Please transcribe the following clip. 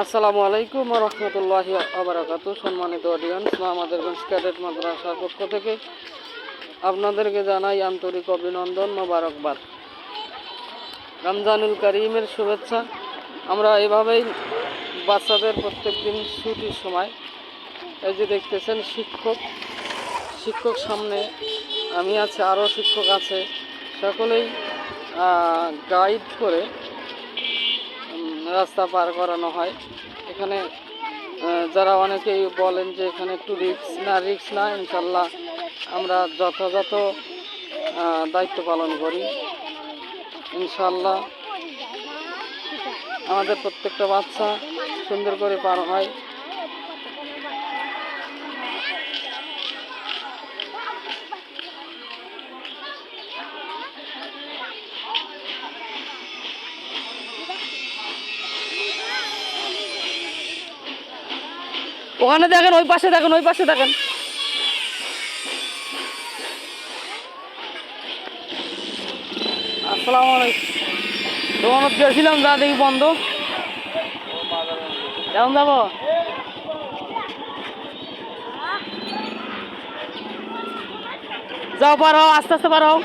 আসসালামু আলাইকুম ওয়া রাহমাতুল্লাহি ওয়া বারাকাতুহু। সম্মানিত অডিয়েন্স, মাদারগঞ্জ ক্যাডেট মাদ্রাসার পক্ষ থেকে আপনাদেরকে জানাই আন্তরিক অভিনন্দন, মোবারকবাদ। রমজানুল কারীমের শুভেচ্ছা। আমরা এভাবেই বাচ্চাদের প্রত্যেকদিন ছুটির সময় এই যে দেখতেছেন শিক্ষক সামনে আমি আছে, আরও শিক্ষক আছে, সকলেই গাইড করে রাস্তা পার করানো হয়। এখানে যারা অনেকেই বলেন যে এখানে একটু রিস্ক না, ইনশাল্লাহ আমরা যথাযথ দায়িত্ব পালন করি। ইনশাল্লাহ আমাদের প্রত্যেকটা বাচ্চা সুন্দর করে পার হয়। ওখানে দেখেন, ওই পাশে দেখেন, ওই পাশে দেখেন। আসসালামু আলাইকুম। দোকানত গেছিলাম, যা দেখি বন্ধ। কেমন যাবো? যাও, পার হও, আস্তে আস্তে পার হও।